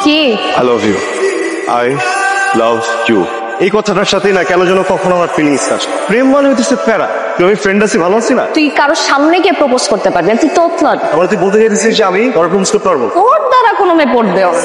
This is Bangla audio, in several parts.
কি? I love you. I love you. এই কথাটার সাথেই না কেন যেন কখনো আমার ফিলিংস আসে। প্রেম মানে হইতেছে প্যারা। তুমি ফ্রেন্ড আছি, ভালো আছি না? তুই কারোর সামনে গিয়ে প্রপোজ করতে পারবি না, তুই তোতলাট। আবার তুই বলতে চাইছিস যে আমি তোর প্রপোজ করতে পারবো? তোর দ্বারা কোনো মেয়ে পড়বেও না।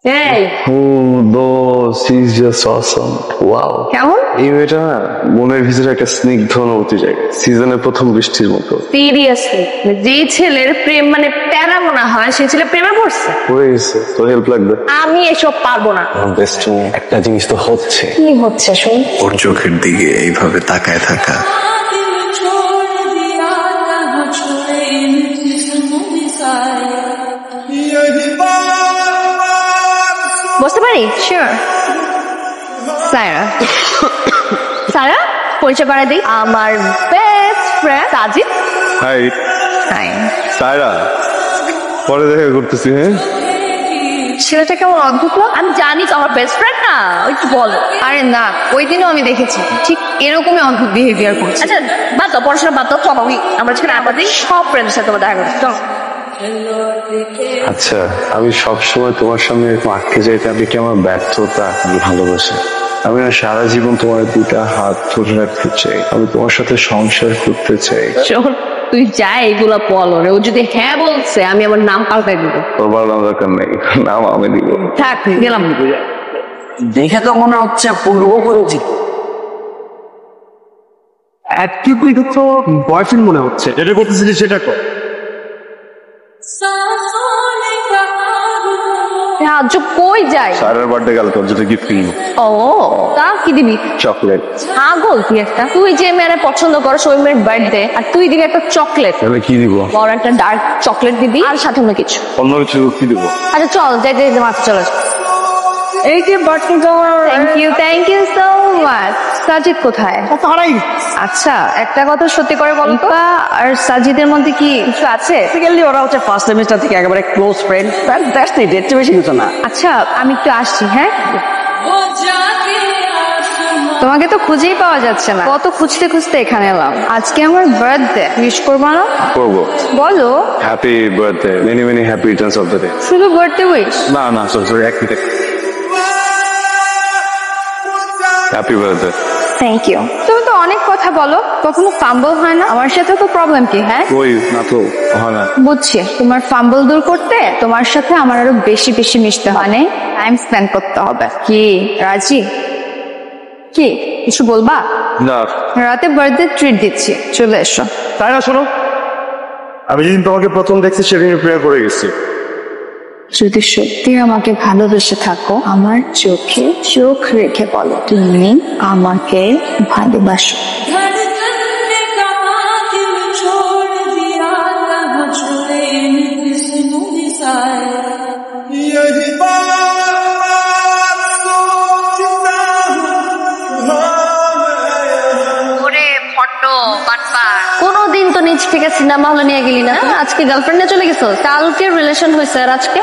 Hey. Oh, those, she's just awesome. Wow. কেমন? এই মেয়েটা না মনের ভিতরে একটা স্নিগ্ধ অনুভূতি জায়গা, সিজনের প্রথম বৃষ্টির মতো। সিরিয়াসলি যে ছেলের প্রেম মানে প্যারা মনে হয় সে ছেলে প্রেমে পড়ছে। হয়ে গেছে, তোর হেল্প লাগবে? আমি এসব পারবো না। বেস্ট একটা জিনিস তো হচ্ছে। কি হচ্ছে শুন? ওর চোখের দিকে এইভাবে তাকায় থাকা। বসতে পারি? শিওর। সায়রা। সায়রা, পরিচয় করাই দিই, আমার best friend Sajid. Hi. Hi. Saira, পরে দেখা করতেছি। হ্যাঁ, ছেলেটা কেমন অদ্ভুত না? আমি জানি তো আমার বেস্ট ফ্রেন্ড না, একটু বলো। আরে না, ওই দিনও আমি দেখেছি ঠিক এরকমই অদ্ভুত বিহেভিয়ার করছে। আচ্ছা বাদ দাও, পড়াশোনা বাদ দাও, চলো আমরা সেখানে আমাদের সব ফ্রেন্ডের সাথে দেখা করছি, চলো। আচ্ছা, আমি সবসময় তোমার সামনে এরকম আটকে যাইতে আমি কি আমার ব্যর্থতা, আমি ভালোবাসি। আমি না সারা জীবন তোমার দুটা হাত ধরে রাখতে চাই, আমি তোমার সাথে সংসার করতে চাই। শোন, তুই যা এগুলা বল রে, ও যদি হ্যাঁ বলছে আমি আমার নাম পাল্টাই দিব। তোর ভালো নাম দরকার নেই, নাম আমি দিব। থাক, গেলাম। দেখে তো মনে হচ্ছে পূর্ব পরিচিত। অ্যাটিটিউড তো বয়ফ্রেন্ড মনে হচ্ছে। যেটা করতেছিলি সেটা কর। আজ কই যাই? সারার বার্থডে গেল, তোর জন্য গিফট কিনবো। ও, তা কি দিবি? চকলেট। পাগল তুই একটা। তুই যে মেয়ের পছন্দ করো ওই মেয়ের বার্থডে আর তুই দিবি একটা চকলেট? তাহলে কি দিব? বড় একটা ডার্ক চকলেট দিবি আর সাথে অন্য কিছু। অন্য কিছু কি দিব? আচ্ছা চল, যাইতে যাইতে মাথা চলে আসবে। এই যে বার্থডে তোমার। Thank you so much. Sajid কোথায়? আচ্ছা, একটা কথা সত্যি করে বল তো, আর সাজিদের মধ্যে কি কিছু আছে? বেসিক্যালি ওরা হচ্ছে ফার্স্ট সেমিস্টার থেকে একেবারে ক্লোজ ফ্রেন্ড, দ্যাটস ইট, এর চেয়ে বেশি কিছু না। আচ্ছা, আমি একটু আসছি। হ্যাঁ, তোমাকে তো খুঁজেই পাওয়া যাচ্ছে না, কত খুঁজতে খুঁজতে এখানে এলাম। আজকে আমার বার্থডে, উইশ করবো না? করবো। বলো। Happy birthday, many many happy returns of the day. শুধু বার্থডে উইশ? না না, সরি, এক minute. Happy birthday. Thank you. তুমি তো অনেক কথা বলো, কখনো ফাম্বল হয় না? আমার সাথে তো প্রবলেম কি? হ্যাঁ, ওই না তো হয় না। বুঝছি, তোমার ফাম্বল দূর করতে তোমার সাথে আমার আরো বেশি বেশি মিশতে হয়, মানে টাইম স্পেন্ড করতে হবে। কি রাজি? কি কিছু বলবা? না। রাতে বার্থডে ট্রিট দিচ্ছি, চলে এসো। তাই না, শোনো, আমি যেদিন তোমাকে প্রথম দেখছি সেদিন প্রেমে পড়ে গেছি। যদি সত্যি আমাকে ভালোবেসে থাকো, আমার চোখে চোখ রেখে বলো তুমি আমাকে ভালোবাসো। কোনদিন তো নিজ থেকে সিনেমা হলে নিয়ে গেলি না, আজকে গার্লফ্রেন্ডে চলে গেছো। কালকে রিলেশন হয়েছে আর আজকে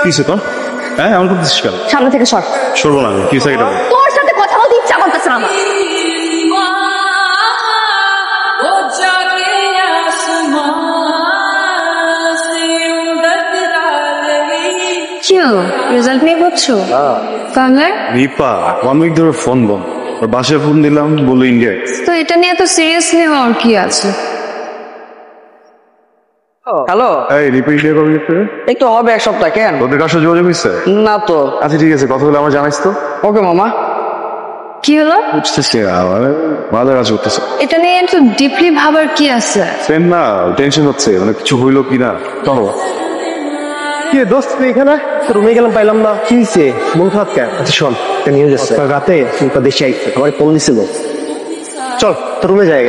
কিসে তো? হ্যাঁ, এমন করতেছিস কেন? সামনে থেকে সর। সরবো না, কি সেটা? তোর সাথে কথা বলতে ইচ্ছা করতেছে না আমার। রেজাল্ট নিয়ে করছো? তাহলে রিপা 1 উইক ধরে ফোন বন্ধ, ওর বাসায় ফোন দিলাম, বললো ইন্ডিয়ায়। তো এটা নিয়ে তো সিরিয়াসলি হওয়ার কি আছে? হ্যালো, এই রিপা ইন্ডিয়া কবে গেছে? একটু হবে এক সপ্তাহ। কেন? তোদের কার সাথে যোগাযোগ হয়েছে? না তো। আচ্ছা ঠিক আছে, কথা বলে আমার জানাইস তো। ওকে মামা। কি হলো? বুঝতেছি আমার মাথা কাজ করতেছে। এটা নিয়ে একটু ডিপলি ভাবার কি আছে? ফ্রেন্ড না, টেনশন হচ্ছে, মানে কিছু হইলো কিনা। চলো। কি রে দোস্ত, তুই এখানে রুমে গেলাম পাইলাম না, কি হয়েছে? মন খারাপ কেন? আচ্ছা শোন, একটা নিউজ আছে, রাতে একটা দেশে আইছে, আমার ফোন দিছিল। চল তোর রুমে যাই।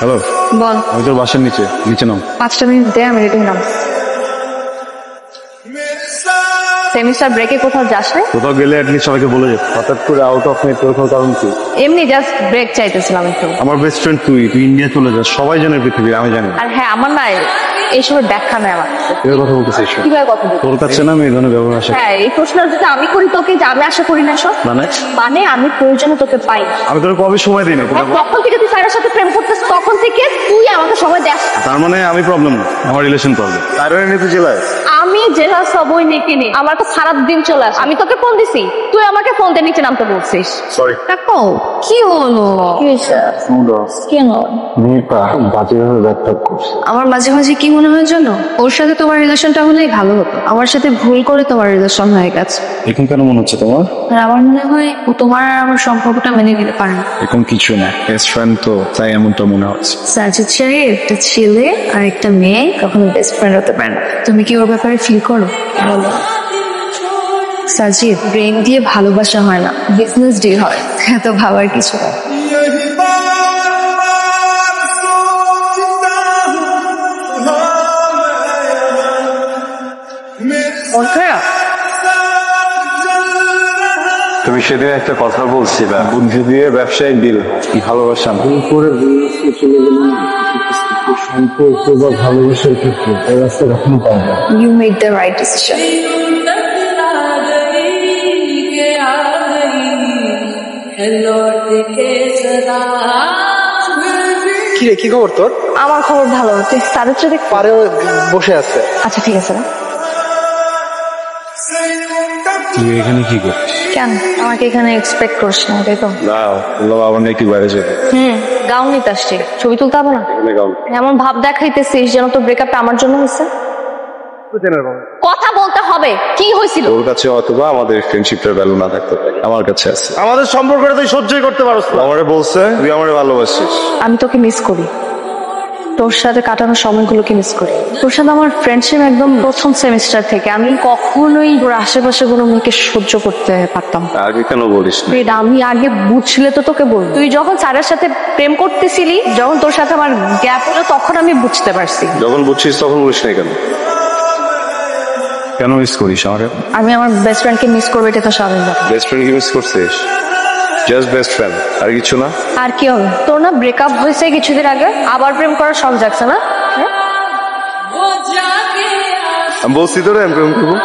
হ্যালো, বল। আমি তোর বাসার নিচে নাম। 5টা মিনিট দে, আমি রেডি হলাম। সেমিস্টার ব্রেকে কোথাও যাস না? কোথাও গেলে অ্যাটলিস্ট সবাইকে বলে যেত। হঠাৎ করে আউট অফ নেটওয়ার্ক হওয়ার কারণ কি? এমনি জাস্ট ব্রেক চাইতেছিলাম একটু। আমার বেস্ট ফ্রেন্ড তুই ইন্ডিয়া চলে যাস, সবাই জানে পৃথিবী, আমি জানি না। আর হ্যাঁ, আমার না এইসবের ব্যাখ্যা নেই আমার কাছে। এর কথা বলতেছিস? কিভাবে কথা বলবো? তোর কাছে না আমি এই ধরনের ব্যবহার আসে। হ্যাঁ, এই প্রশ্ন যদি আমি করি তোকে, যে আমি আশা করি না সব, মানে আমি প্রয়োজনে তোকে পাই না। আমি তোর কবে সময় দিই না? তখন থেকে তুই সাইরার সাথে প্রেম করতেছ, তখন থেকে তুই আমাকে সময় দেস। তার মানে আমি প্রবলেম না, আমার রিলেশন প্রবলেম। তাইরে নিতে জেলায় আমি জেলা সবই নেকি নে, আমার তো খারাপ দিন চলে আসে। আমি তোকে ফোন দিছি, তুই আমাকে ফোন দিয়ে নিচে নামতে বলছিস। সরি। কাকু কি হলো? কি হয়েছে? কেন? বাজেভাবে ব্যর্থ করছে। আমার মাঝে মাঝে কি মনে হয় জানো, ওর সাথে তোমার রিলেশনটা হলেই ভালো হতো। আমার সাথে ভুল করে তোমার রিলেশন হয়ে গেছে। এখন কেন মনে হচ্ছে তোমার? আর আমার মনে হয় ও তোমার আর আমার সম্পর্কটা মেনে নিতে পারে না। এখন কিছু না, বেস্ট ফ্রেন্ড তো, তাই এমনটা মনে হচ্ছে। সাজিদ সাহেব, একটা ছেলে আর একটা মেয়ে কখনো বেস্ট ফ্রেন্ড হতে পারে না। তুমি কি ওর ব্যাপারে ফিল করো? বলো। সাজিদ, ব্রেন দিয়ে ভালোবাসা হয় না, বিজনেস ডিল হয়। এত ভাবার কিছু না। মন খারাপ? তুমি সেদিন একটা কথা বলছিলা, বুদ্ধি দিয়ে ব্যবসায়িক ডিল, ভালোবাসা করে চলে গেলাম। সম্পর্ক বা ভালোবাসার ক্ষেত্রে এই রাস্তা কখনো পাবো না। You made the right decision. কি রে, কি খবর তোর? আমার খবর ভালো, তুই সাদের সাথে পারে বসে আছে। আচ্ছা ঠিক আছে না? তুই এখানে কি করছিস? কেন আমাকে এখানে এক্সপেক্ট করছ না, তাই তো? না, বললাম আবার নাকি বাইরে যাবে। গাউন নিতে আসছি, ছবি তুলতে হবে না? এমন ভাব দেখাইতেছিস যেন তো ব্রেকআপটা আমার জন্য হয়েছে। কথা বলতে হবে, কি হয়েছিল? তোর কাছে অথবা আমাদের ফ্রেন্ডশিপটার ভ্যালু না থাকতে পারে, আমার কাছে আছে। আমাদের সম্পর্কটা তুই সহ্যই করতে পারছ না। আমারে বলছে তুই আমারে ভালোবাসিস। আমি তোকে মিস করি, তোর সাথে কাটানোর সময়গুলোকে মিস করি। তোর সাথে আমার ফ্রেন্ডশিপ একদম প্রথম সেমিস্টার থেকে। আমি কখনোই তোর আশেপাশে কোনো মেয়েকে সহ্য করতে পারতাম না। আগে কেন বলিস না? এটা আমি আগে বুঝলে তো তোকে বলবো। তুই যখন স্যারের সাথে প্রেম করতেছিলি, যখন তোর সাথে আমার গ্যাপ হলো, তখন আমি বুঝতে পারছি। যখন বুঝছিস তখন বলিস না কেন? কেন মিস করিস আমারে? আমি আমার বেস্ট ফ্রেন্ডকে মিস করবো, এটা তো স্বাভাবিক ব্যাপার। বেস্ট ফ্রেন্ড কি মিস করছিস? জাস্ট বেস্ট ফ্রেন্ড, আর কিছু না। আর কি হবে? তোর না ব্রেকআপ হয়েছে কিছুদিন আগে, আবার প্রেম করার শখ জাগছে না? হ্যাঁ? আমি বলছি তোরে আমি প্রেম করবো।